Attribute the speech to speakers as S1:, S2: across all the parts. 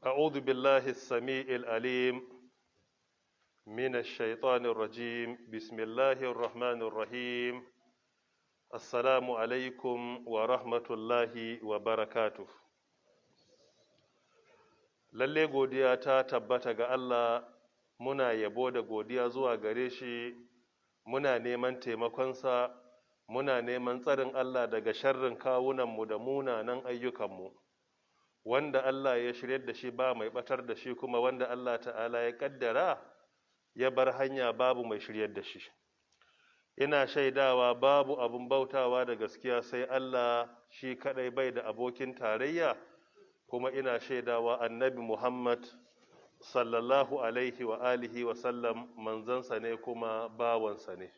S1: أعوذ بالله السميع العليم من الشيطان الرجيم بسم الله الرحمن الرحيم السلام عليكم ورحمة الله وبركاته. Lalle godiya ta tabbata ga Allah, muna yabo da godiya zuwa gare shi, muna neman taimakonsa, muna neman tsarin Allah daga sharrin kawunanmu da munanan ayyukanmu. Wanda Allah ya shiryar da shi ba mai batar da shi, kuma wanda Allah ta'ala ya kaddara ya bar hanya babu mai shiryar da shi. Ina shaidawa babu abun bautawa da gaskiya sai Allah shi kadai bai da abokin tarayya, kuma ina shaidawa annabi Muhammad sallallahu alaihi wa alihi wa sallam manzansa ne kuma bawansa ne.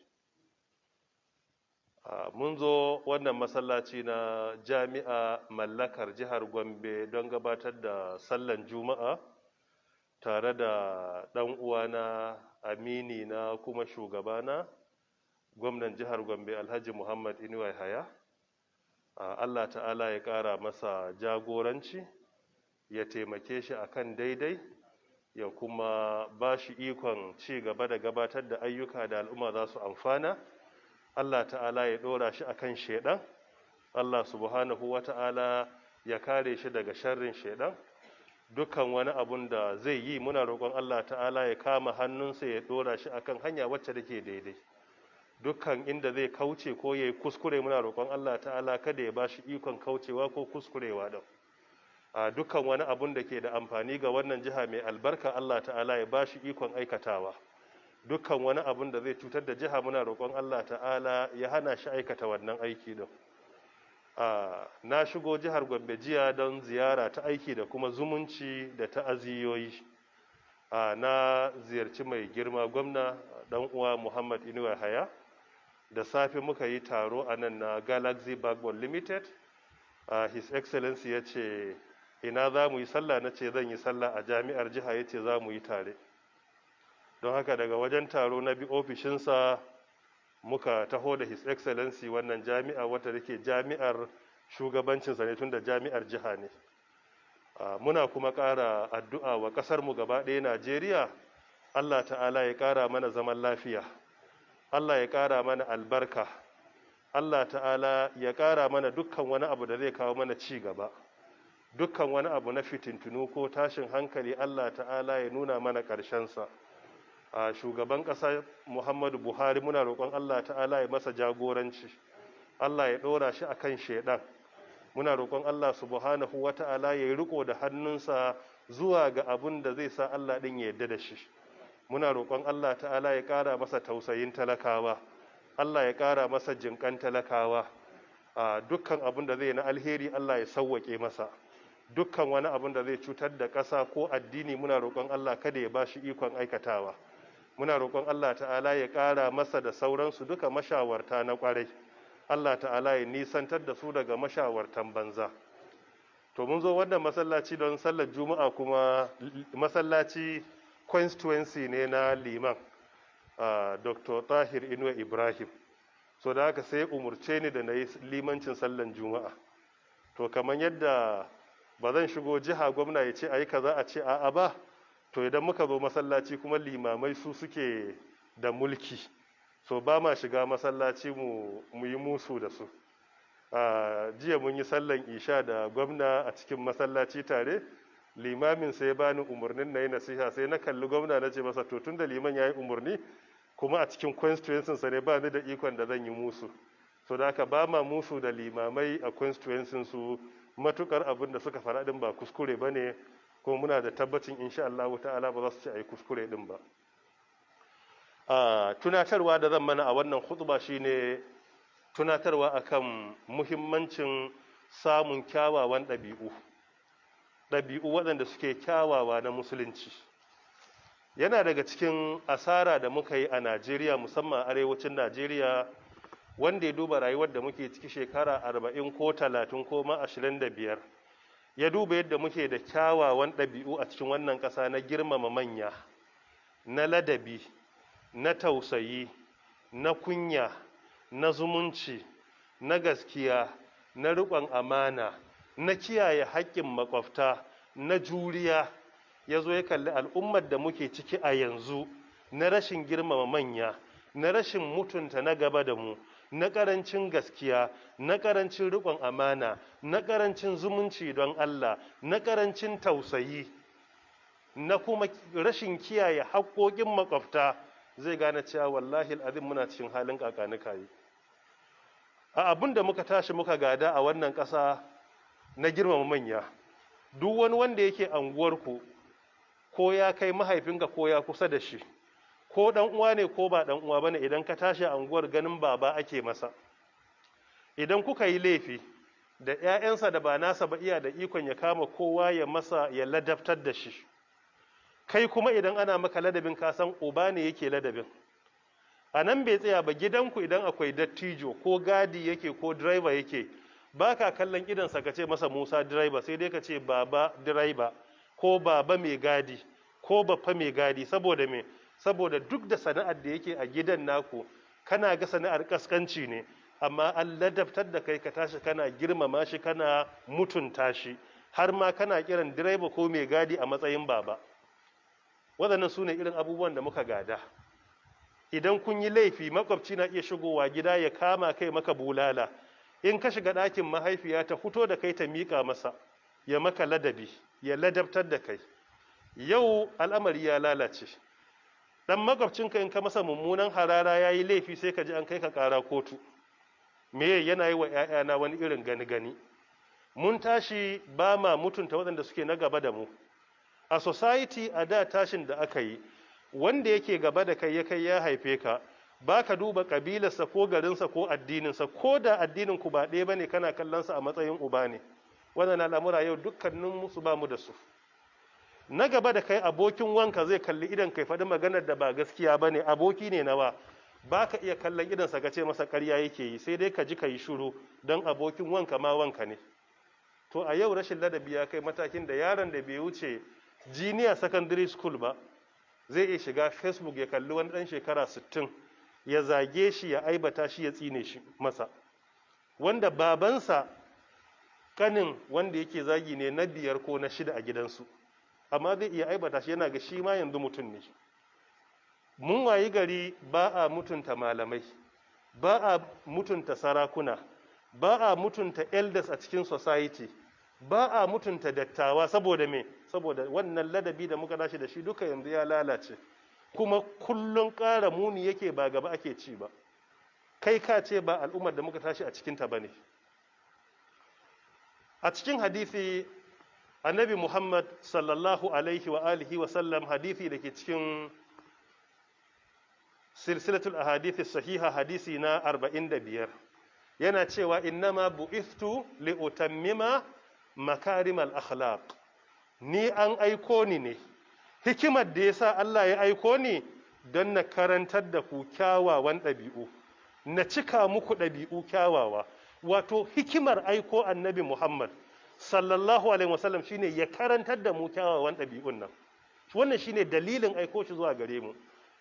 S1: Mun zo wannan masallaci na jami'a mallakar jihar Gombe don gabatar da sallan juma'a tare da ɗan uwana amini na kuma shugabana gwamnan jihar Gombe Alhaji Muhammad Inuwa Yahaya. Allah ta'ala ya ƙara masa jagoranci, ya taimake shi akan daidai, ya kuma ba shi ikon ci gaba da gabatar da ayyuka da al'umma za su amfana. Allah ta'ala ya ɗora shi akan shaiɗan, Allah subhanahu wa ta'ala ya kare shi daga sharrin shaiɗan. Dukkan wani abun da zai yi muna roƙon Allah ta'ala ya kama hannunsa ya ɗora shi akan hanya wacce take daidai. Dukkan inda zai kauce ko ya yi kuskure muna roƙon Allah ta'ala kada ya ba shi ikon kaucewa ko kuskurewa da. Dukkan wani abun da ke da amfani ga wannan jiha mai albarka Allah ta'ala ya ba shi ikon aikatawa. Dukkan wani abun da zai cutar da jiha muna roƙon Allah ta'ala ya hana shi aikata wannan aiki din. Na shigo jihar Gombe jiya don ziyara ta aiki da kuma zumunci da ta'aziyoyi. Na ziyarci mai girma gwamna dan uwa Muhammad Inuwa Yahaya. Da safe muka yi taro a nan na Galaxy Backbone Limited. His Excellency ya ce ina za mu yi sallah, na ce zan yi sallah a jami'ar jiha, ya ce za mu yi tare. Don haka daga wajen taro na bi ofishinsa muka taho da His Excellency wannan jami'a wata da ke jami'ar shugabancinsa ne tun da jami'ar jiha ne. Muna kuma ƙara addu'a wa ƙasarmu gaba ɗaya Najeriya, Allah ta'ala ya ƙara mana zaman lafiya, Allah ya ƙara mana albarka, Allah ta'ala ya ƙara mana dukkan wani abu da zai kawo mana ci gaba. Dukkan wani abu na fitintunu ko tashin hankali Allah ta'ala ya nuna mana ƙarshensa. Shugaban ƙasa Muhammadu Buhari muna roƙon Allah ta'ala ya masa jagoranci, Allah ya ɗora shi akan shaiɗan. Muna roƙon Allah subhanahu wa ta'ala ya yi riko da hannunsa zuwa ga abun da zai sa Allah ɗin ya yarda da shi. Muna roƙon Allah ta'ala ya ƙara masa tausayin talakawa, Allah ya ƙara masa jinƙan talakawa. Dukkan abun da zai na alheri Allah ya sauwaƙe masa. Dukkan wani abun da zai cutar da ƙasa ko addini muna roƙon Allah kada ya ba shi ikon aikatawa. Muna roƙon Allah ta'ala ya ƙara masa da sauransu duka mashawarta na ƙwarai. Allah ta'ala ya nisantar da su daga mashawartan banza. To mun zo wannan masallaci don sallar juma'a, kuma masallaci constituency ne na liman Dr. Tahir Inuwa Ibrahim. So da haka sai umurce ni da na yi limancin sallar juma'a. To kamar yadda ba zan shigo jiha gwamna ya ce a yi kaza a ce a'a ba, to idan muka zo masallaci kuma limamai su suke da mulki, so ba ma shiga masallaci mu yi musu da su. Jiya mun yi sallan isha da gwamna a cikin masallaci tare, limamin sai bani umarnin na yi nasiha, sai na kalli gwamna na ce masa to tun da liman ya yi umarni kuma a cikin constituency sa ne ba ni da ikon da zan yi musu. So da haka ba ma musu da limamai a constituency su, matukar abin da suka faɗa din ba kuskure ba ne, kuma muna da tabbacin insha Allah ta'ala ba za su ci a yi kuskure din ba. Tunatarwa da zan mana a wannan khutba shine tunatarwa akan muhimmancin samun kyawawan ɗabi'u waɗanda suke kyawawa na musulunci. Yana daga cikin asara da muka yi a Najeriya, musamman arewacin Najeriya, wanda ya duba rayuwar da muke ciki shekara 40 ko 30 ko ma 25, ya duba yadda muke da kyawawan ɗabi'u a cikin wannan ƙasa na girmama manya, na ladabi, na tausayi, na kunya, na zumunci, na gaskiya, na riƙon amana, na kiyaye haƙƙin makwabta, na juriya, ya zo ya kalli al'ummar da muke ciki a yanzu na rashin girmama manya, na rashin mutunta na gaba da mu, na ƙarancin gaskiya, na ƙarancin riƙon amana, na ƙarancin zumunci don Allah, na ƙarancin tausayi, na kuma rashin kiyaye haƙoƙin makwabta, zai gane cewa wallahi al'azim muna cikin halin kakanikayi. A abin da muka tashi muka gada a wannan ƙasa na girmama manya, duk wani wanda yake anguwarku ko ya kai mahaifinka ko ya kusa da shi, ko dan uwa ne ko ba dan uwa bane, idan ka tashi a anguwar ganin baba ake masa. Idan kuka yi laifi da ƴaƴansa da ba nasa ba, iya da ikon ya kama kowa ya masa, ya ladabtar da shi. Kai kuma idan ana maka ladabin, ka san uba ne yake ladabin. A nan bai tsaya ba, gidanku idan akwai dattijo ko gadi yake ko driver yake, ba ka kallon idansa ka ce masa Musa driver, sai dai ka ce baba driver ko baba mai gadi ko baffa mai gadi. Saboda me? Saboda duk da sana'ar da yake a gidan naku kana ga sana'ar kaskanci ne, amma an ladabtar da kai ka tashi kana girmama shi, kana mutunta shi, har ma kana kiran direba ko mai gadi a matsayin baba. Waɗannan su ne irin abubuwan da muka gada. Idan kun yi laifi, makwabci na iya shigowa gida ya kama kai maka bulala. In ka shiga ɗakin mahaifiya, ta fito da kai ta miƙa masa, ya maka ladabi, ya ladabtar da kai. Yau al'amari ya lalace. Dan makwabcinka in ka masa mummunan harara ya yi laifi, sai ka ji an kai ka ƙara kotu. Me yana yi wa ‘ya'yana wani irin gani-gani. Mun tashi ba ma mutunta waɗanda suke na gaba da mu. A society a da tashin da aka yi, wanda yake gaba da kai ya kai ya haife ka, ba ka duba ƙabilarsa ko garinsa ko addininsa, ko da addinin ku ba ɗaya ba ne, kana kallonsa a matsayin uba ne. Wannan al'amura yau dukkanin musu ba mu da su. Na gaba da kai, abokin wanka zai kalli idan kai faɗi maganar da ba gaskiya ba ne, aboki ne nawa, ba ka iya kallon idansa ka ce masa ƙarya yake yi, sai dai ka ji ka yi shuru, don abokin wanka ma wanka ne. To a yau rashin ladabi ya kai matakin da yaron da bai wuce junior secondary school ba, zai iya shiga Facebook ya kalli wani ɗan shekara 60 ya zage shi, ya aibata shi, ya tsine shi masa, wanda babansa kanin wanda yake zagi ne na 5 ko na 6 a gidansu, amma zai iya aibata shi, yana ga shi ma yanzu mutum ne. Mun wayi gari ba a mutunta malamai, ba a mutunta sarakuna, ba a mutunta elders a cikin society, ba a mutunta dattawa. Saboda me? Saboda wannan ladabi da muka dashi da shi duka yanzu ya lalace, kuma kullun ƙara muni yake, ba gaba ake ci ba. Kai ka ce ba al'ummar da muka tashi a cikinta ba ne. A cikin hadisi, annabi Muhammad sallallahu alaihi wa alihi wa sallam, hadisi da ke cikin silsilatul ahadithi sahiha, hadisi na 45, yana cewa innama bu'ithtu li utammima makarimal akhlaq. Ni an aiko ni ne, hikimar da yasa Allah ya aiko ni, don na karantar da ku kyawawan ɗabi'u, na cika muku ɗabi'u kyawawa. Wato hikimar aiko annabi Muhammad sallallahu alaihi wasallam shine ya karantar da mu kyawawan ɗabi'un nan. Wannan shine dalilin aiko shi zuwa gare mu.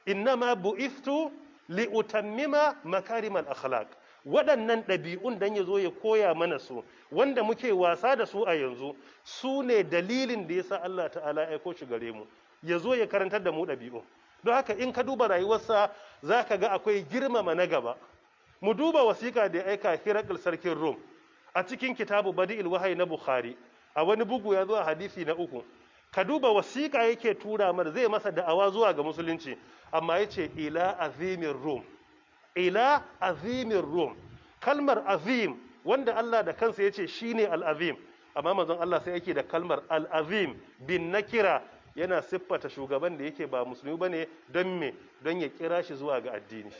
S1: Innama bu'ithtu li utammima makarimal akhlaq. Waɗannan ɗabi'un dan ya zo ya koya mana su, wanda muke wasa da su a yanzu, su ne dalilin da yasa Allah ta'ala ya aiko shi gare mu, ya zo ya karantar da mu ɗabi'u. Don haka in ka duba rayuwarsa, za ka ga akwai girmama na gaba. Mu duba wasiƙa da ya aika Hirakil sarkin Rum a cikin kitabu Badi'il Wahayi na Bukhari, a wani bugu ya zo a hadisi na 3. Ka duba wasiƙa yake tura mana, zai masa da'awa zuwa ga musulunci, amma yace ila azimin Rum, ila azimin Rum. Kalmar azim, wanda Allah da kansa yace shine al-azim, amma manzon Allah sai yake da kalmar al-azim bin nakira, yana siffata shugaban da yake ba musulmi bane. Don me? Don ya kira shi zuwa ga addini.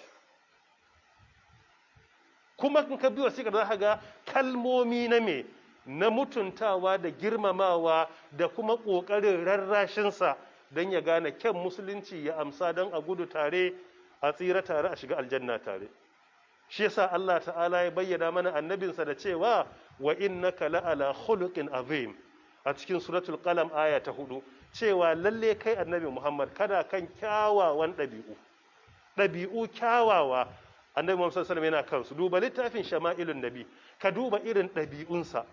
S1: Kuma in ka bi wasiƙar za ka ga kalmomi na me, na mutuntawa da girmamawa da kuma ƙoƙarin rarrashinsa, don ya gane kyan musulunci, ya amsa, don a gudu tare, a tsira tare, a shiga aljanna tare. Shi yasa Allah ta'ala ya bayyana mana annabinsa da cewa wa innaka la'ala khuluqin azim a cikin suratul qalam aya ta 4, cewa lalle kai annabi Muhammad kada kan kyawawan ɗabi'u kyawawa. Annabi Muhammad sallallahu alaihi wasallam yana kansu. Duba littafin Shama'ilun Nabi, ka duba irin ɗabi'unsa,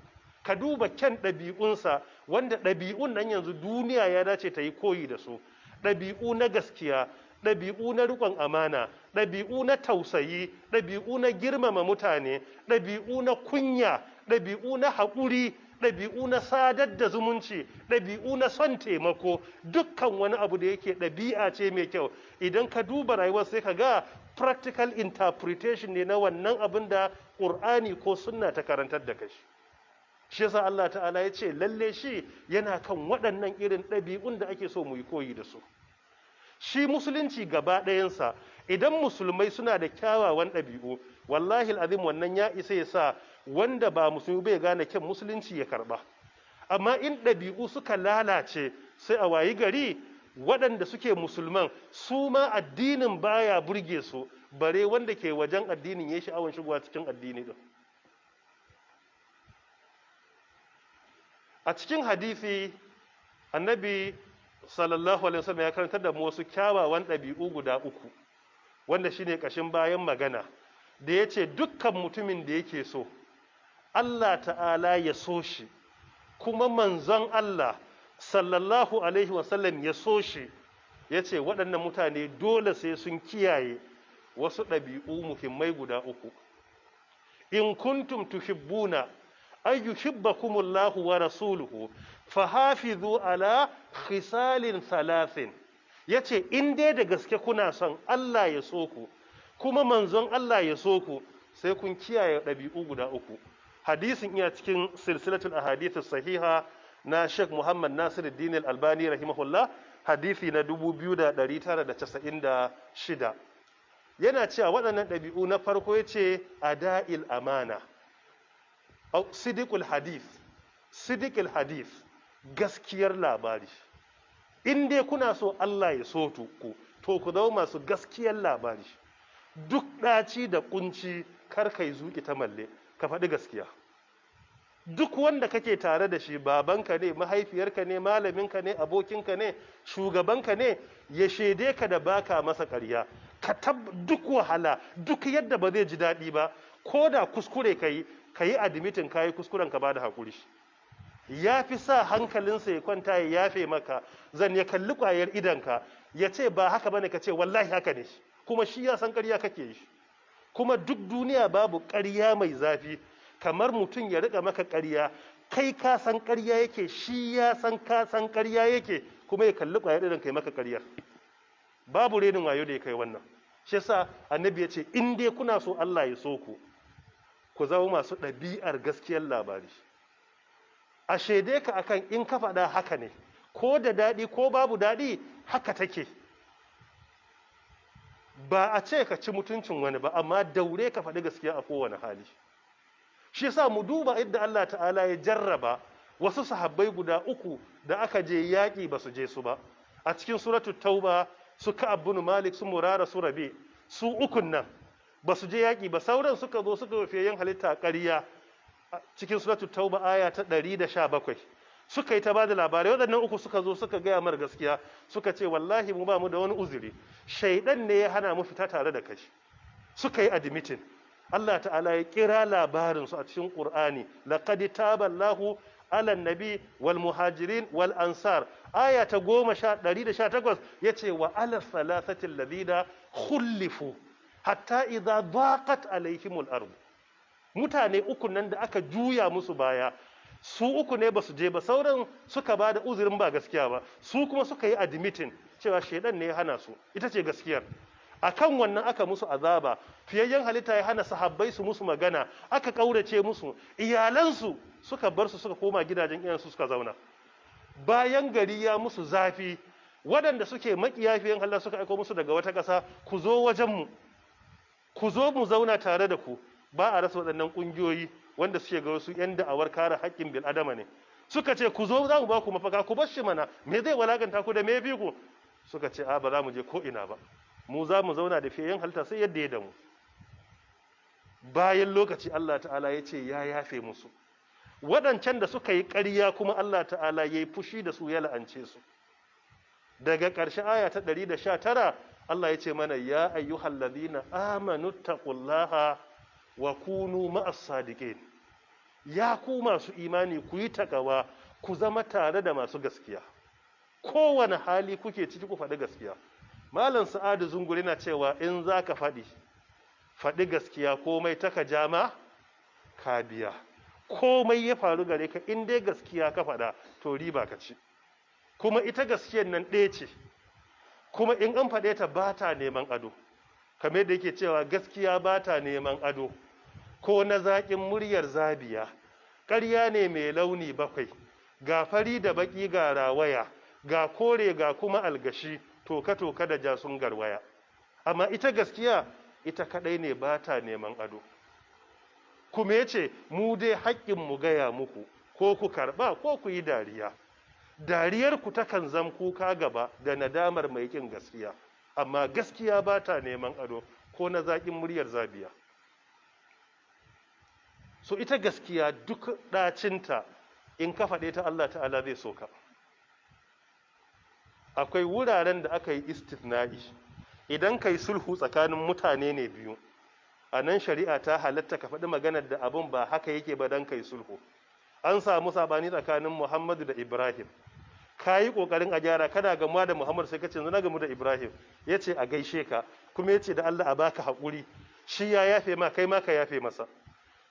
S1: ka duba kyan ɗabi'unsa, wanda ɗabi'un nan yanzu duniya ya dace ta yi koyi da su. Ɗabi'u na gaskiya, ɗabi'u na riƙon amana, ɗabi'u na tausayi, ɗabi'u na girmama mutane, ɗabi'u na kunya, ɗabi'u na haƙuri, ɗabi'u na sadar da zumunci, ɗabi'u na son taimako. Dukkan wani abu da yake ɗabi'a ce mai kyau, idan ka duba rayuwar sai ka ga practical interpretation ne na wannan abin da ƙur'ani ko sunna ta karantar da kai. Shi yasa Allah ta'ala ya ce lalle shi yana kan waɗannan irin ɗabi'un da ake so mu yi koyi da su. Shi musulunci gaba ɗayansa, idan musulmai suna da kyawawan ɗabi'u, wallahi al'azim wannan ya isa ya sa wanda ba musulmi bai gane kyan musulunci ya karɓa. Amma in ɗabi'u suka lalace, sai a wayi gari waɗanda suke musulman su ma addinin baya burge su, bare wanda ke wajen addinin ya sha'awan shigowa cikin addini ɗin. A cikin hadisi annabi sallallahu alaihi wasallam ya karantar da mu wasu kyawawan ɗabi'u guda uku, wanda shine ƙashin bayan magana, da ya ce dukkan mutumin da yake so Allah ta'ala ya so shi, kuma manzon Allah sallallahu alaihi wasallam ya so shi, ya ce waɗannan mutane dole sai sun kiyaye wasu ɗabi'u muhimmai guda uku. In kuntum tuhibbuna ay yuhibbakumullahu wa rasuluhu fahafizu ala khisalin thalathin. Yace in dai da gaske kuna son Allah ya so ku kuma manzon Allah ya so ku, sai kun kiyaye ɗabi'u guda uku. Hadisin iya cikin silsilatul ahadith sahiha na Sheikh Muhammad Nasiruddin Al-Albani rahimahullah, hadisi na 2996. Yana cewa waɗannan ɗabi'u na farko yace ada'il amana, sidikul hadith, gaskiyar labari. In dai kuna so Allah ya so ku, to ku zama masu gaskiyar labari. Duk ɗaci da kunci kar kai zuƙi ta malle, ka faɗi gaskiya. Duk wanda kake tare da shi, babanka ne, mahaifiyarka ne, malaminka ne, abokinka ne, shugabanka ne, ya shaide ka da baka masa ƙarya. Duk wahala, duk yadda ba zai ji daɗi ba, ko da kuskure ka yi admitin ka yi kuskuren, ka ba da haƙuri. Ya fi sa hankalinsa ya kwanta ya yafe maka, zan ya kalli ƙwayar idanka ya ce ba haka bane, ka ce wallahi haka ne, kuma shi ya san ƙarya kake yi. Kuma duk duniya babu ƙarya mai zafi kamar mutum ya riƙa maka ƙarya, kai ka san ƙarya yake, shi ya san ka san ƙarya yake, kuma ya kalli ƙwayar idanka ya maka ƙaryar. Babu renin wayo da ya kai wannan. Shi yasa annabi ya ce in dai kuna so Allah ya so ku, ku zama masu ɗabi'ar gaskiyar labari. A shaide ka akan in ka faɗa haka ne, ko da daɗi ko babu daɗi haka take. Ba a ce ka ci mutuncin wani ba, amma daure ka faɗi gaskiya a kowane hali. Shi yasa mu duba yadda Allah ta'ala ya jarraba wasu sahabbai guda uku da aka je yaƙi ba su je su ba. A cikin suratul Tauba, su Ka'ab bin Malik, su Murara, su Rabi, su ukun nan ba su je yaƙi ba, sauran suka zo suka wafe yin halitta ƙarya. Cikin suratul Tauba aya ta 117 suka yi ta bada labarai. Waɗannan uku suka zo suka gaya mar gaskiya, suka ce wallahi mu ba mu da wani uzuri, shaidan ne ya hana mu fita tare da kai. Suka yi admitin. Allah ta'ala ya kira labarin su a cikin Qur'ani, laqad taballahu ala nabi wal muhajirin wal ansar, aya ta 118 yace wa ala salasati alladhina khulifu hatta idza daqat alaihimul ard. Mutane uku nan da aka juya musu baya, su uku ne ba su je ba, sauran suka ba da uzurin ba gaskiya ba, su kuma suka yi admitin cewa shaidan ne ya hana su, ita ce gaskiyar. Akan wannan aka musu azaba, fiyayyen halitta ya hana sahabbai su musu magana, aka kaurace musu, iyalansu suka bar su suka koma gidajen iyansu suka zauna. Bayan gari ya musu zafi, waɗanda suke makiya fiyayyen halitta suka aiko musu daga wata ƙasa, ku zo wajenmu, ku zo mu zauna tare da ku. Ba a rasa waɗannan ƙungiyoyi wanda suke ga wasu 'yan da'awar kare haƙƙin bil'adama ne. Suka ce ku zo za mu ba ku mafaka, ku bar shi mana, me zai walakanta ku da me fi ku? Suka ce a ba za mu je ko ina ba, mu za mu zauna da fiyayyen halitta sai yadda ya damu. Bayan lokaci Allah ta'ala ya ce ya yafe musu. Waɗancan da suka yi ƙarya kuma Allah ta'ala ya yi fushi da su, ya la'ance su. Daga ƙarshe aya ta 119 Allah ya ce mana ya ayyuhallazina amanu taqullaha wa kunu ma'as sadiqin. ya ku masu imani ku yi takawa, ku zama tare da masu gaskiya, kowane hali kuke ciki ku faɗi gaskiya. Malam Sa'adu Zunguri na cewa in za ka faɗi gaskiya, komai taka jama ka biya. Komai ya faru gare ka in dai gaskiya ka faɗa to riba ka ci. Kuma ita gaskiyar nan ɗaya ce, kuma in an faɗe ta ba ta neman ado, kamar yadda yake cewa gaskiya ba ta neman ado ko na zaƙin muryar zabiya. Ƙarya ne mai launi bakwai, ga fari da baƙi ga rawaya, ga kore ga kuma algashi, toka-toka da jasun garwaya. Amma ita gaskiya ita kaɗai ne ba ta neman ado. Kuma yace mu dai haƙƙin mu gaya muku, ko ku karɓa ko ku yi dariya. Dariyar ku takan zam kuka gaba da nadamar mai ƙin gaskiya, amma gaskiya ba ta neman ado ko na zaƙin muryar zabiya. So ita gaskiya duk ɗacinta in ka faɗe ta Allah ta'ala zai so ka. Akwai wuraren da aka yi istithna'i, idan ka yi sulhu tsakanin mutane ne biyu, a nan shari'a ta halatta ka faɗi maganar da abin ba haka yake ba don ka yi sulhu. An samu sabani tsakanin Muhammadu da Ibrahim, ka yi ƙoƙarin a gyara, kana gamuwa da Muhammadu sai ka ce na gamu da Ibrahim, ya ce a gaishe ka, kuma ya ce da Allah a baka haƙuri, shi ya yafe ma kai ma ka yafe masa.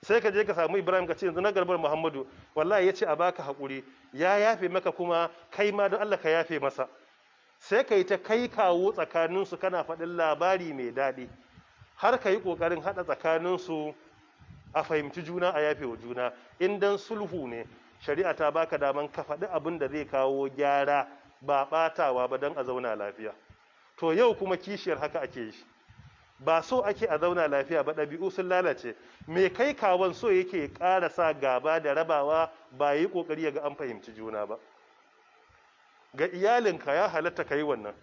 S1: Sai ka je ka samu Ibrahim ka ce yanzu na garbar Muhammadu, wallahi ya ce a baka haƙuri, ya yafe maka kuma kai ma don Allah ka yafe masa. Sai ka yi ta kai kawo tsakaninsu kana faɗin labari mai daɗi, har ka yi ƙoƙarin haɗa tsakaninsu a fahimci juna, a yafe wa juna. In dan sulhu ne, shari'a ta baka daman ka faɗi abin da zai kawo gyara, ba ɓatawa ba, don a zauna lafiya. To yau kuma kishiyar haka ake yi, ba so ake a zauna lafiya ba, ɗabi'u sun lalace. Me kai kawon so yake ƙara sa gaba da rabawa, ba yi ƙoƙari ya ga an fahimci juna ba. Ga iyalinka ya halatta ka yi wannan,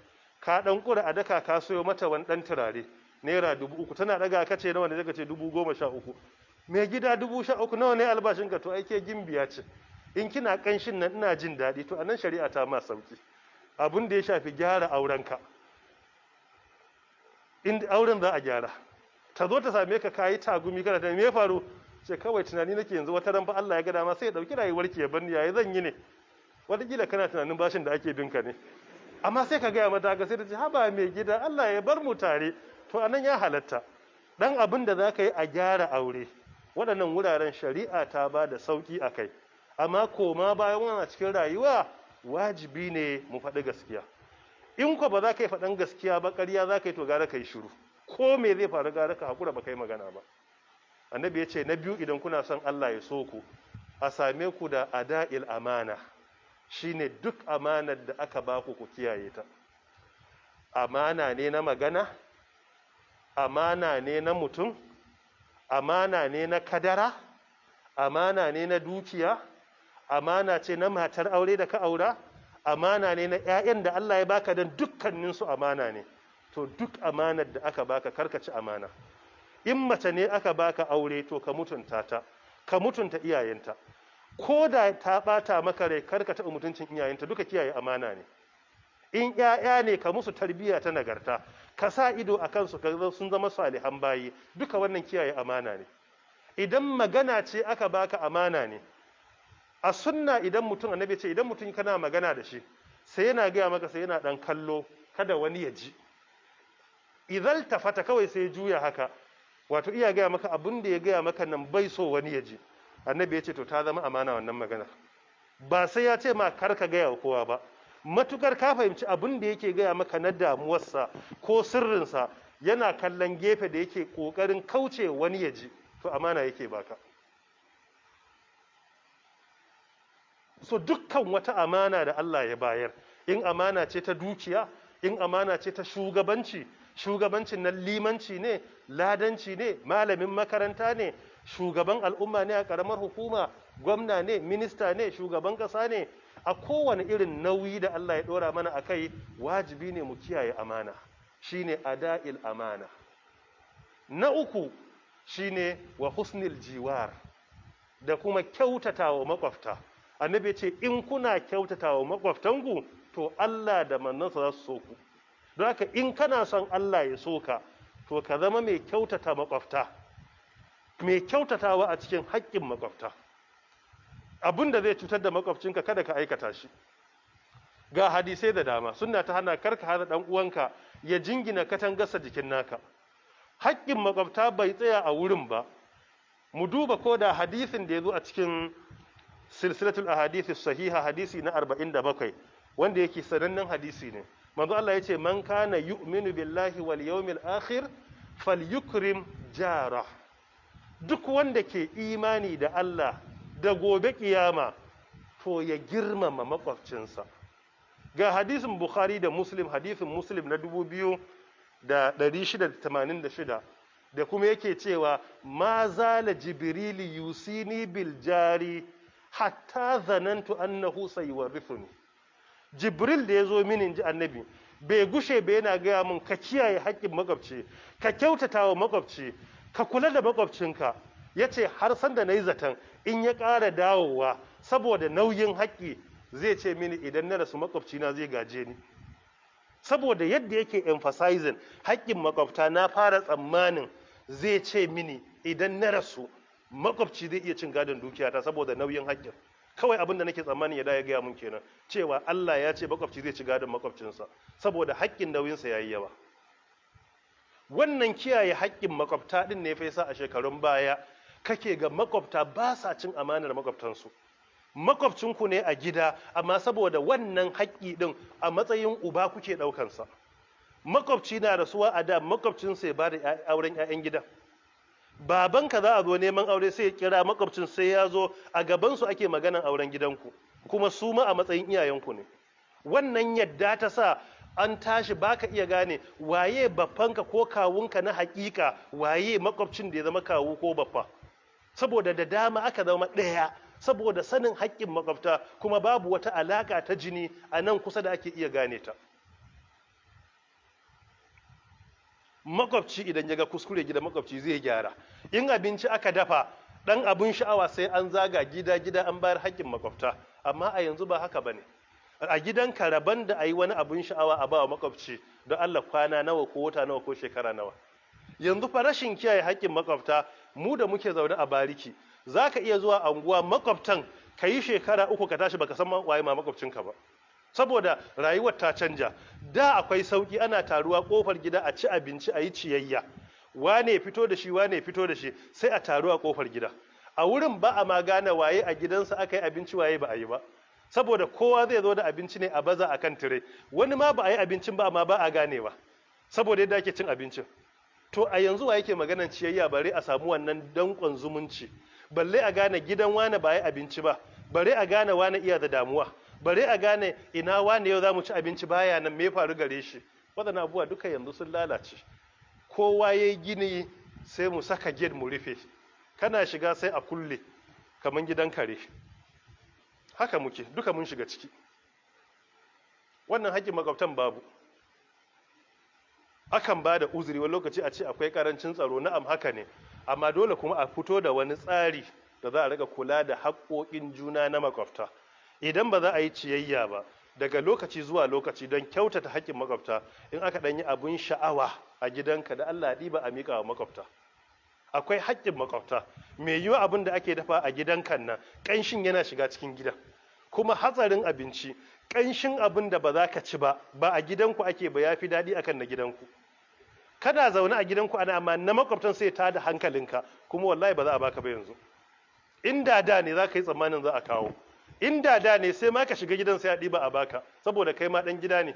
S1: ka ɗan ƙura a daka ka soyo mata wani ɗan turare naira 3,000, tana ɗaga ka ce nawa ne, zaka ce 13,000. Mai gida 13,000 nawa ne albashinka? To ai ke gimbiya ce, in kina ƙanshin nan ina jin daɗi. To anan shari'a ta ma sauki. Abin da ya shafi gyara aurenka, in auren za a gyara, ta zo ta same ka kayi tagumi kana ta me ya faru, ce kawai tunani nake yanzu wata ran fa Allah ya ga dama sai ya dauki rayuwarki ya bar ni, yayi zan yi ne. Wataƙila kana tunanin bashin da ake binka ne, amma sai ka gaya mata ga sai ta ce haba mai gida Allah ya bar mu tare. To anan ya halatta dan abin da za ka yi a gyara aure. Waɗannan wuraren shari'a ta ba da sauƙi a kai, amma koma bayan wannan cikin rayuwa wajibi ne mu faɗi gaskiya. In ko ba za ka yi faɗan gaskiya ba, ƙarya za ka yi, to gara ka yi shiru, ko me zai faru gara ka haƙura ba ka yi magana ba. Annabi ya ce na biyu, idan kuna son Allah ya so ku, a same ku da ada'il amana, shine duk amanar da aka ba ku kiyaye ta. Amana ne na magana, amana ne na mutum, amana ne na kadara, amana ne na dukiya, amana ce na matar aure da ka aura, amana ne na 'ya'yan da Allah ya baka, don dukkaninsu amana ne. To duk amanar da aka baka karka ci amana. In mace ne aka baka aure, to ka mutunta ta, ka mutunta iyayenta, ko da ta bata maka rai karka taɓa mutuncin iyayenta, duka kiyaye amana ne. In 'ya'ya ne ka musu tarbiyya ta nagarta, ka sa ido a kansu ka sun zama salihan bayi, duka wannan kiyaye amana ne. Idan magana ce aka baka, amana ne. A sunna idan mutum, annabi ce idan mutum kana magana da shi sai yana gaya maka, sai yana dan kallo kada wani ya ji, idan tafata kawai sai juya haka, wato iya gaya maka abin da ya gaya maka nan bai so wani ya ji, annabi ya ce to ta zama amana wannan maganar. Ba sai ya ce ma kar ka gaya wa kowa ba, matukar ka fahimci abin da yake gaya maka na damuwarsa ko sirrinsa yana kallon gefe da yake kokarin kauce wani ya ji, to amana yake baka. So dukkan wata amana da Allah ya bayar, in amana ce ta dukiya, in amana ce ta shugabanci, shugabancin nan limanci ne, ladanci ne, malamin makaranta ne, shugaban al'umma ne a karamar hukuma, gwamna ne, minista ne, shugaban kasa ne, a kowane irin nauyi da Allah ya dora mana akai, wajibi ne mu kiyaye amana, shine ada'il amana. Na uku shine wa husnil jiwar, da kuma kyautatawa makwabta. Annabi ce in kuna kyautatawa makwabtanku, to Allah da manzansa za su so ku. Don haka in kana son Allah ya so ka, to ka zama mai kyautata makwabta, mai kyautatawa a cikin haƙƙin makwabta. abin da zai cutar da makwabcinka kada ka aikata shi. Ga hadisai da dama sunna ta hana karka hana dan uwanka ya jingina katangarsa jikin naka. Haƙƙin makwabta bai tsaya a wurin ba. Mu duba ko da hadisin da ya zo a cikin silsilatul ahadithis sahiha hadisi na 47 wanda yake sanannen hadisi ne. Manzo Allah yace man kana yu'minu billahi wal yawmil akhir falyukrim jarah. Duk wanda ke imani da Allah da gobe kiyama to ya girmama makwabcinsa. Ga hadisin Bukhari da Muslim, hadisin Muslim na 2686 da kuma yake cewa ma zala jibrili yusini bil jari hatta zanantu annahu sayuwarithuni. Jibril da ya zo mini inji annabi bai gushe ba yana gaya mun ka kiyaye haƙƙin makwabci, ka kyautata wa makwabci, ka kula da makwabcinka. Yace har san da nayi zaton in ya ƙara dawowa saboda nauyin haƙƙi zai ce mini idan na rasu makwabcina zai gaje ni. Saboda yadda yake emphasizing haƙƙin makwabta, na fara tsammanin zai ce mini idan na rasu makwabci zai iya cin gadon dukiyata saboda nauyin haƙƙin. Kawai abin da nake tsammanin ya gaya mun kenan cewa Allah ya ce makwabci zai ci gadon makwabcinsa saboda haƙƙin nauyinsa yayi yawa. Wannan kiyaye haƙƙin makwabta din ne fa yasa a shekarun baya kake ga makwabta ba sa cin amanar makwabtansu. Makwabcinku ne a gida amma saboda wannan haƙƙi din a matsayin uba kuke ɗaukansa. Makwabci na rasuwa a da makwabcinsa ya bada auren 'ya'yan gida. Babanka za a zo neman aure sai ya kira makwabcin sai ya zo a gabansu ake maganan auren gidanku kuma su ma a matsayin iyayenku ne. Wannan yadda ta sa an tashi baka iya gane waye baffanka ko kawunka na hakika, waye makwabcin da ya zama kawu ko baffa. Saboda da dama aka zama ɗaya saboda sanin haƙƙin makwabta kuma babu wata alaka ta jini a nan kusa da ake iya gane ta. Makwabci idan ya ga kuskure gida makwabci zai gyara. In abinci aka dafa dan abun sha'awa sai an zaga gida an bayar haƙƙin makwabta. Amma a yanzu ba haka bane. A gidanka rabon da ayi wani abun sha'awa a bawa makwabci don Allah kwana nawa ko wata nawa ko shekara nawa. Yanzu fa rashin kiyaye haƙƙin makwabta mu da muke zaune a bariki zaka iya zuwa anguwa makwabtan kayi shekara 3 ka tashi baka san waye ma makwabcinka ba. Saboda rayuwar ta canja. Da akwai sauki ana taruwa kofar gida a ci abinci a yi ciyayya. Wane fito da shi wane fito da shi sai a taru a kofar gida. A wurin ba a ma gane waye a gidansa aka yi abinci waye ba a yi ba. Saboda kowa zai zo da abinci ne a baza a kan tire. Wani ma ba a yi abincin ba amma ba a ganewa. Saboda yadda ake cin abincin. To a yanzu wa yake maganan ciyayya bare a samu wannan dankon zumunci. Balle a gane gidan wane ba a yi abinci ba. Bare a gane wane iya da damuwa. Bare a gane ina wane yau za mu ci abinci baya nan me faru gare shi. Waɗannan abubuwa duka yanzu sun lalace. Kowa ya yi gini sai mu saka gate mu rufe. Kana shiga sai a kulle kamar gidan kare. Haka muke duka mun shiga ciki. Wannan haƙƙin makwabtan babu. Akan ba da uzuri wani lokaci a ce akwai karancin tsaro, na'am haka ne. Amma dole kuma a fito da wani tsari da za a riga kula da haƙƙoƙin juna na makwabta. Idan ba za a yi ciyayya ba daga lokaci zuwa lokaci don kyautata haƙƙin makwabta, in aka ɗan yi abun sha'awa a gidanka da Allah ɗiba a miƙa wa makwabta. Akwai haƙƙin makwabta. Mai yiwa abin da ake dafa a gidanka nan ƙanshin yana shiga cikin gidan. Kuma hatsarin abinci ƙanshin abin da ba za ka ci ba a gidanku ake ba ya fi daɗi akan na gidanku. Kana zaune a gidanku ana amma na makwabtan sai ta da hankalinka kuma wallahi ba za a baka ba yanzu. Inda da ne za ka yi tsammanin za a kawo. Inda da ne sai ma ka shiga gidan sai a ɗiba a baka saboda kai ma ɗan gida ne.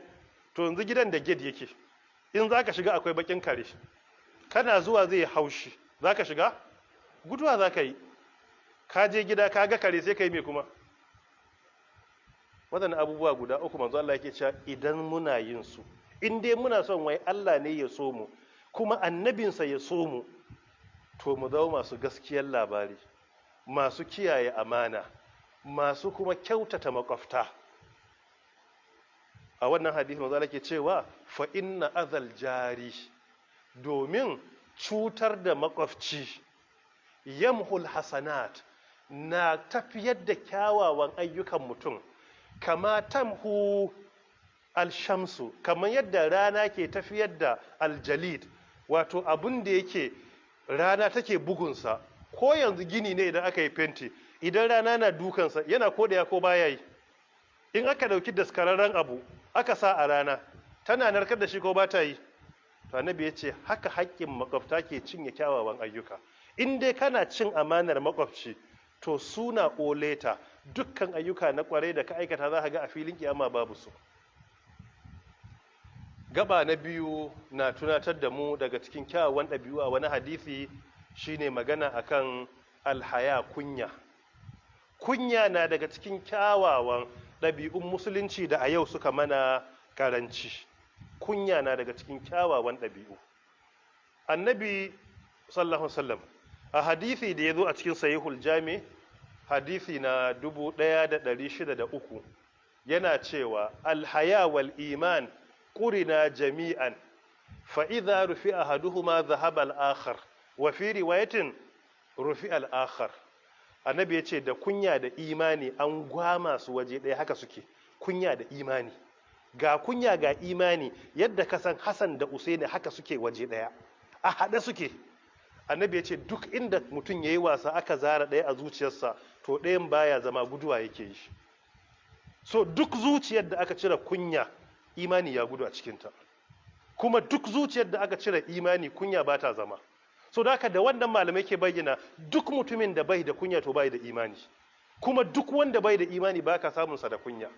S1: To yanzu gidan da gate yake. In za ka shiga akwai bakin kare. Kana zuwa zai haushi. Za ka shiga? Guduwa za ka yi. Ka je gida ka ga kare sai ka yi me kuma? Waɗannan abubuwa guda uku manzo Allah yake cewa idan muna yin su, in dai muna son wai Allah ne ya so mu, kuma annabinsa ya so mu, to mu zama masu gaskiyar labari, masu kiyaye amana, masu kuma kyautata makwabta. A wannan hadisi manzo Allah yake cewa fa inna azal jari, domin cutar da makwabci yamhul hasanat na tafiyar da kyawawan ayyukan mutum kama tamhu alshamsu, kamar yadda rana ke tafiyar da aljalid, wato abin da yake rana take bugunsa. Ko yanzu gini ne idan aka yi fenti idan rana na dukansa yana koɗaya ko baya yi? In aka ɗauki daskararren abu aka sa a rana tana narkar da shi ko ba ta yi? To annabi ya ce haka haƙƙin makwabta ke cinye kyawawan ayyuka. In dai kana cin amanar makwabci to suna oleta dukkan ayyuka na kwarai da ka aikata za ka ga a filin kiyama babu su. Gaba na biyu na tunatar da mu daga cikin kyawawan ɗabi'u a wani hadisi shine magana akan alhaya, kunya. Kunya na daga cikin kyawawan ɗabi'un musulunci da a yau suka mana karanci. Kunya na daga cikin kyawawan ɗabi'u. Annabi sallallahu alaihi wasallam a hadisi da ya zo a cikin sahihul jami, hadisi na 1603, yana cewa alhaya wal iman qurina jami'an fa idza rufi ahaduhuma dhahaba al-akhar wa fi riwayatin rufi al-akhar. Annabi ya ce da kunya da imani an gwama su waje ɗaya, haka suke, kunya da imani. Ga kunya ga imani yadda ka san Hassan da Usaini haka suke waje ɗaya, a haɗe suke. Annabi ya ce duk inda mutum ya yi wasa aka zara ɗaya a zuciyarsa to ɗayan baya zama, guduwa yake yi. So duk zuciyar da aka cire kunya imani ya gudu a cikinta, kuma duk zuciyar da aka cire imani kunya ba ta zama. So da haka da wannan malamai ke bayyana duk mutumin da bai da kunya to bai da imani, kuma duk wanda bai da imani ba ka samunsa da kunya.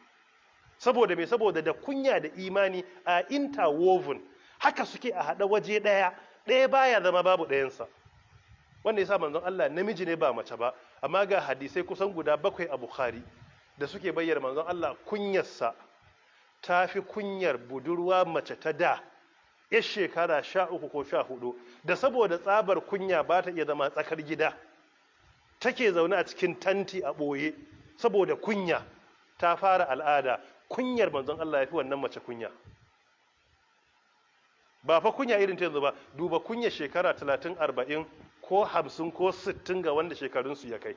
S1: Saboda me? Saboda da kunya da imani a interwoven, haka suke a haɗa waje ɗaya, ɗaya baya zama babu ɗayansa. Wanda yasa manzon Allah namiji ne ba mace ba, amma ga hadisai kusan guda 7 a Bukhari da suke bayyana manzon Allah kunyarsa ta fi kunyar budurwa mace ta da ya shekara 13 ko 14, da saboda tsabar kunya ba ta iya zama tsakar gida, take zaune a cikin tanti a ɓoye saboda kunya ta fara al'ada. Kunyar manzon Allah ya fi wannan mace kunya. Ba fa kunya irin ta yanzu ba, duba kunya shekara 30, 40 ko 50 ko 60 ga wanda shekarunsu ya kai.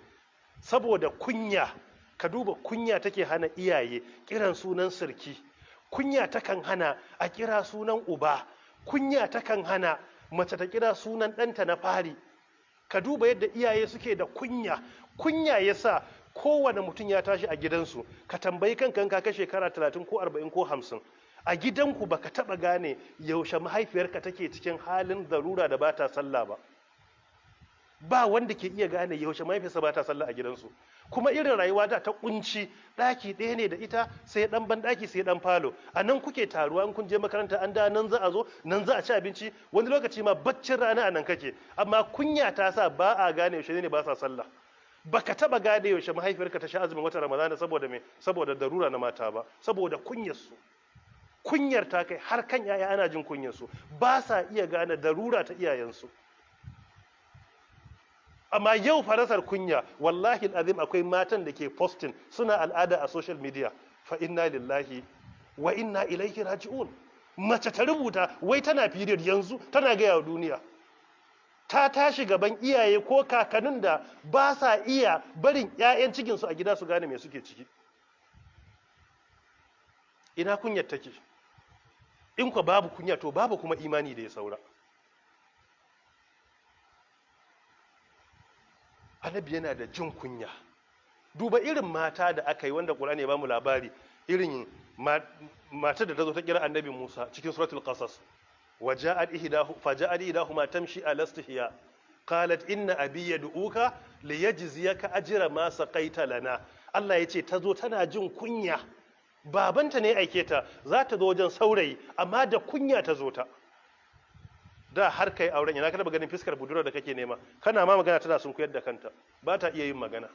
S1: Saboda kunya, ka duba kunya take hana iyaye kiran sunan sirki, kunya takan hana a kira sunan uba, kunya takan hana mace ta kira sunan ɗanta na fari. Ka duba yadda iyaye suke da kunya. Kunya yasa kowane mutum ya tashi a gidansu, ka tambayi kanka ka kai shekara 30 ko 40 ko 50, a gidanku baka taba gane yaushe mahaifiyarka take cikin halin zarura da bata sallah ba. Ba wanda ke iya gane yaushe mahaifiyarsa bata sallah a gidansu. Kuma irin rayuwa da ta kunci, daki ɗaya ne da ita, sai dan ban daki sai dan falo. A nan kuke taruwa, in kun je makaranta an da nan za a zo, nan za a ci abinci, wani lokaci ma baccin rana a nan kake. Amma kunya ta sa ba a gane yaushe ne ba sa sallah. Baka taba gane yaushe mahaifiyarka ta sha azumin watan Ramadana saboda me? Saboda darura na mata ba, saboda kunyarsu. Kunyar ta kai har kan yaya ana jin kunyarsu, ba sa iya gane darura ta iyayensu. Amma yau farasar kunya, wallahi al'azim akwai matan da ke posting suna al'ada a social media, fa inna lillahi wa inna ilaihi raji'un. Mace ta rubuta wai tana period yanzu, tana gaya wa duniya. Ta tashi gaban iyaye ko kakannin da ba sa iya barin 'ya'yan cikinsu a gida su gane me suke ciki. Ina kunyar take? In kwa babu kunya to babu kuma imani da ya saura. Annabi yana da jin kunya. Duba irin mata da aka yi wanda Qur'ani ya bamu labari, irin matar da ta zo ta kira Annabi Musa cikin suratul Qasas. فجاءت إحداهما تمشي على استحياء قالت إن أبي يدعوك ليجزيك أجر ما سقيت لنا. Allah ya ce ta zo tana jin kunya, babanta ne aike ta, za ta zo wajen saurayi amma da kunya ta zo ta. Da har kai auren yana kada ganin fiskar budurwar da kake nema, kana ma magana tana sun koyar da kanta, ba ta iya yin magana.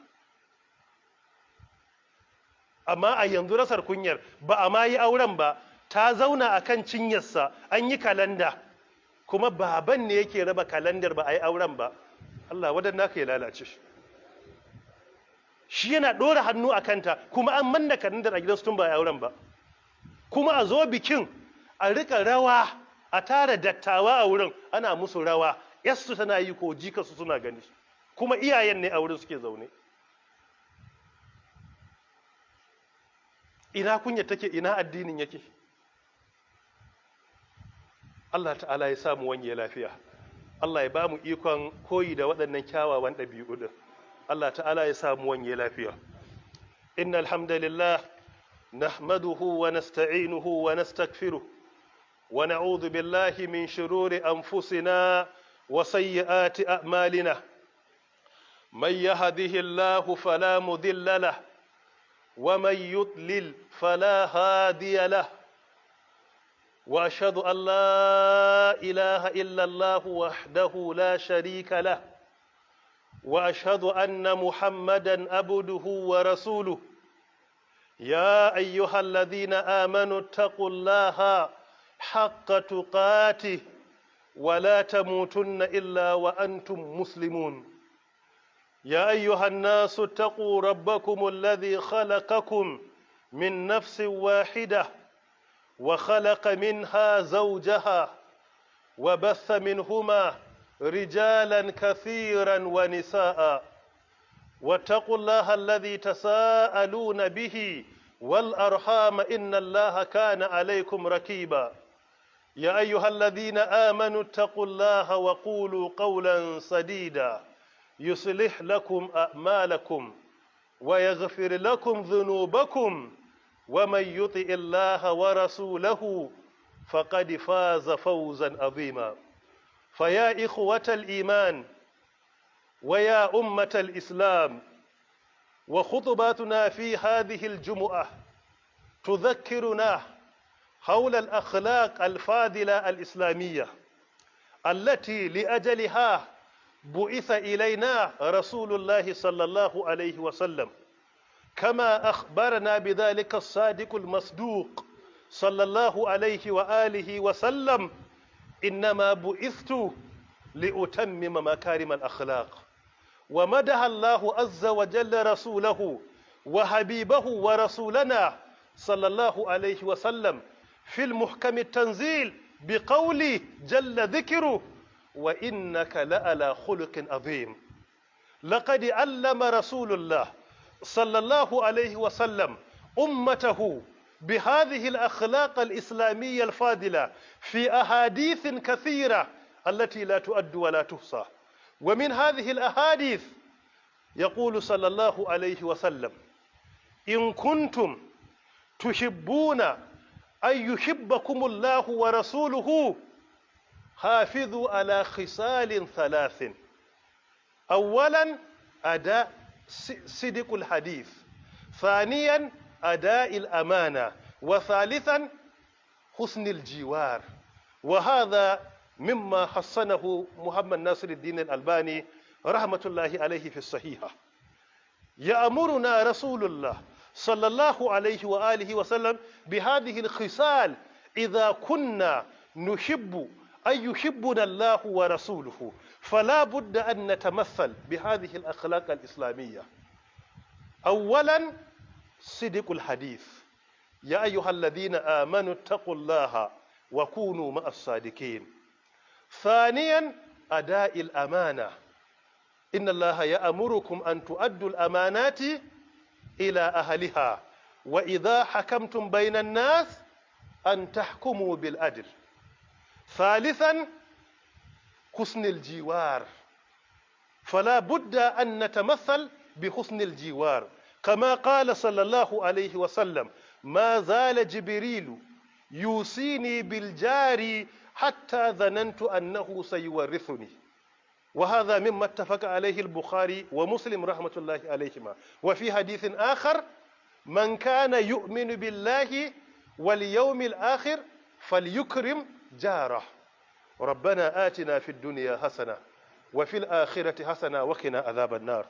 S1: Amma a yanzu rasar kunyar ba a ma yi auren ba, ta zauna a kan cinyarsa, an yi kalanda, kuma baban ne yake raba kalandar, ba a yi auren ba. Allah waɗanda ka yi lalace shi yana ɗora hannu a kanta, kuma an manna kalandar a gidansu tun ba a yi auren ba. Kuma a zo bikin a rika rawa, a tara dattawa a wurin ana musu rawa, yassu tana yi ko jikarsu suna gani, kuma iyayen ne a wurin suke zaune. Ina kunya take, ina addinin yake? Allah ta'ala ya samu wanye lafiya. Allah ya ba mu ikon koyi da waɗannan kyawawan ɗabi'u ɗin. Allah ta'ala ya samu wanye lafiya. Innal hamdalillah nahmaduhu wa nasta'inuhu wa nastaghfiruh wa na'udhu billahi min shururi anfusina wa sayyiati a'malina. Man yahdihillahu fala mudilla lahu wa man yudlil fala hadiya lahu. وأشهد أن لا إله إلا الله وحده لا شريك له وأشهد أن محمدا عبده ورسوله. يا أيها الذين آمنوا اتقوا الله حق تقاته ولا تموتن إلا وأنتم مسلمون. يا أيها الناس اتقوا ربكم الذي خلقكم من نفس واحدة وخلق منها زوجها وبث منهما رجالا كثيرا ونساء واتقوا الله الذي تساءلون به والأرحام إن الله كان عليكم رقيبا. يا أيها الذين آمنوا اتقوا الله وقولوا قولا سديدا يصلح لكم أعمالكم ويغفر لكم ذنوبكم ومن يطع الله ورسوله فقد فاز فوزا عظيما. فيا إخوة الإيمان ويا أمة الإسلام، وخطباتنا في هذه الجمعة تذكرنا حول الأخلاق الفاضلة الإسلامية التي لأجلها بعث إلينا رسول الله صلى الله عليه وسلم، كما أخبرنا بذلك الصادق المصدوق صلى الله عليه وآله وسلم: إنما بعثت لأتمم مكارم الأخلاق. ومدح الله عز وجل رسوله وحبيبه ورسولنا صلى الله عليه وسلم في المحكم التنزيل بقوله جل ذكره: وإنك لعلى خلق عظيم. لقد علم رسول الله صلى الله عليه وسلم أمته بهذه الأخلاق الإسلامية الفاضلة في أحاديث كثيرة التي لا تؤد ولا تحصى. ومن هذه الأحاديث يقول صلى الله عليه وسلم: إن كنتم تحبون أن يحبكم الله ورسوله حافظوا على خصال ثلاث: أولا أداء صدق الحديث، ثانيا أداء الأمانة، وثالثا حسن الجوار. وهذا مما حسنه محمد ناصر الدين الألباني رحمة الله عليه في الصحيحة. يأمرنا رسول الله صلى الله عليه وآله وسلم بهذه الخصال إذا كنا نحب أن يحبنا الله ورسوله، فلا بد أن نتمثل بهذه الأخلاق الإسلامية. أولا صدق الحديث: يا أيها الذين آمنوا اتقوا الله وكونوا مع الصادقين. ثانيا أداء الأمانة: إن الله يأمركم أن تؤدوا الأمانات إلى أهلها وإذا حكمتم بين الناس أن تحكموا بالعدل. ثالثا حسن الجوار: فلا بد أن نتمثل بحسن الجوار، كما قال صلى الله عليه وسلم: ما زال جبريل يوصيني بالجار حتى ظننت أنه سيورثني. وهذا مما اتفق عليه البخاري ومسلم رحمة الله عليهما. وفي حديث آخر: من كان يؤمن بالله واليوم الآخر فليكرم جاره. ربنا آتنا في الدنيا حسنة وفي الآخرة حسنة وقنا عذاب النار.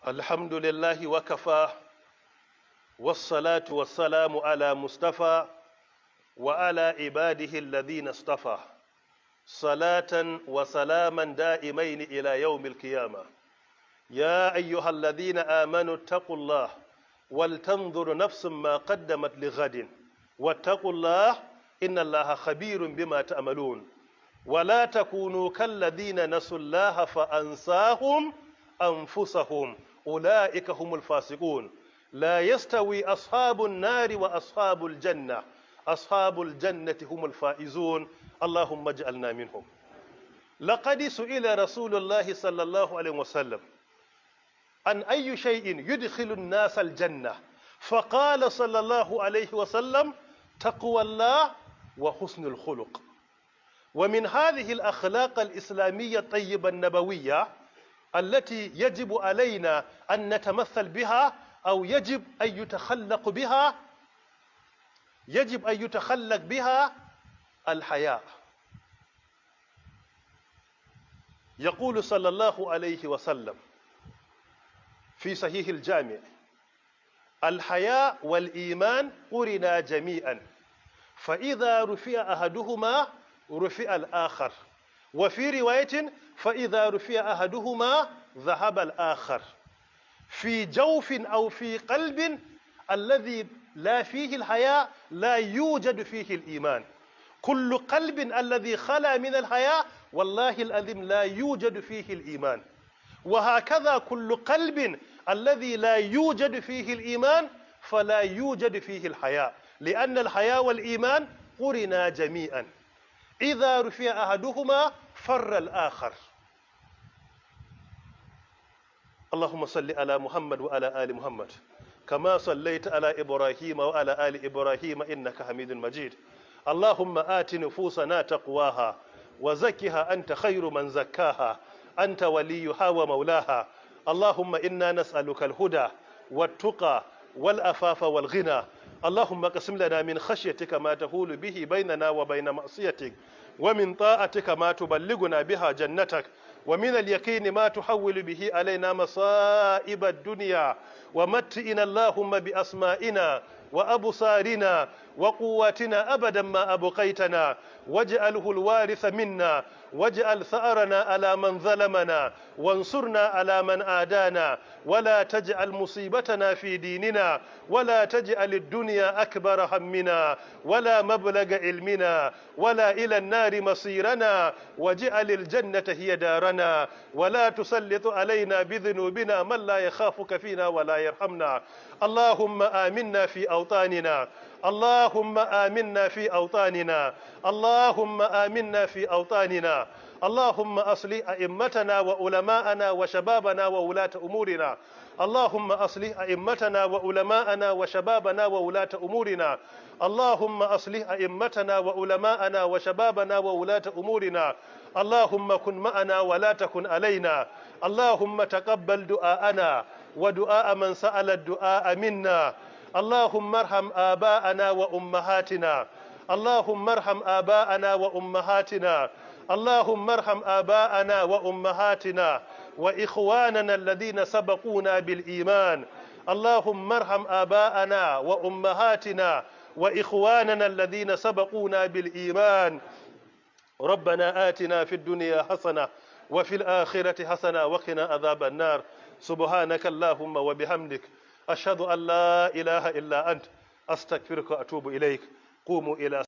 S1: الحمد لله وكفى، والصلاة والسلام على مصطفى وعلى عباده الذين اصطفى، صلاة وسلاما دائمين إلى يوم القيامة. يا أيها الذين آمنوا اتقوا الله ولتنظر نفس ما قدمت لغد واتقوا الله إن الله خبير بما تعملون ولا تكونوا كالذين نسوا الله فأنساهم أنفسهم أولئك هم الفاسقون لا يستوي أصحاب النار وأصحاب الجنة أصحاب الجنة هم الفائزون اللهم اجعلنا منهم. لقد سئل رسول الله صلى الله عليه وسلم عن أي شيء يدخل الناس الجنة فقال صلى الله عليه وسلم تقوى الله وحسن الخلق. ومن هذه الأخلاق الإسلامية الطيبة النبوية التي يجب علينا أن نتمثل بها أو يجب أن يتخلق بها الحياء. يقول صلى الله عليه وسلم في صحيح الجامع الحياء والإيمان قرنا جميعا فإذا رفع أحدهما رفع الآخر وفي رواية فإذا رفع أحدهما ذهب الآخر. في جوف أو في قلب الذي لا فيه الحياء لا يوجد فيه الإيمان. كل قلب الذي خلا من الحياء والله العظيم لا يوجد فيه الإيمان. وهكذا كل قلب الذي لا يوجد فيه الإيمان فلا يوجد فيه الحياء، لأن الحياء والإيمان قرنا جميعا. إذا رفع أحدهما فر الآخر. اللهم صل على محمد وعلى آل محمد كما صليت على إبراهيم وعلى آل إبراهيم إنك حميد مجيد. اللهم آت نفوسنا تقواها وزكها أنت خير من زكاها أنت وليها ومولاها. اللهم إنا نسألك الهدى والتقى والأفاف والغنى. اللهم اقسم لنا من خشيتك ما تحول به بيننا وبين معصيتك ومن طاعتك ما تبلغنا بها جنتك ومن اليقين ما تحول به علينا مصائب الدنيا ومتئنا اللهم بأسمائنا وأبصارنا وقواتنا أبدا ما أبقيتنا واجعله الوارث منا واجعل ثأرنا على من ظلمنا وانصرنا على من عادانا ولا تجعل مصيبتنا في ديننا ولا تجعل الدنيا أكبر همنا ولا مبلغ علمنا ولا إلى النار مصيرنا واجعل الجنة هي دارنا ولا تسلط علينا بذنوبنا من لا يخافك فينا ولا يرحمنا. اللهم آمنا في أوطاننا اللهم آمنا في أوطاننا اللهم آمنا في أوطاننا. اللهم أصلح أئمتنا وعلماءنا وشبابنا وولاة أمورنا. اللهم أصلح أئمتنا وعلماءنا وشبابنا وولاة أمورنا. اللهم أصلح أئمتنا وعلماءنا وشبابنا وولاة أمورنا. اللهم كن معنا ولا تكن علينا. اللهم تقبل دعاءنا ودعاء من سأل الدعاء منا. اللهم ارحم آباءنا وأمهاتنا. اللهم ارحم آباءنا وأمهاتنا. اللهم ارحم آباءنا وأمهاتنا وإخواننا الذين سبقونا بالإيمان. اللهم ارحم آباءنا وأمهاتنا وإخواننا الذين سبقونا بالإيمان. ربنا آتنا في الدنيا حسنة وفي الآخرة حسنة وقنا عذاب النار. سبحانك اللهم وبحمدك أشهد أن لا إله إلا أنت أستغفرك وأتوب إليك. قوموا إلى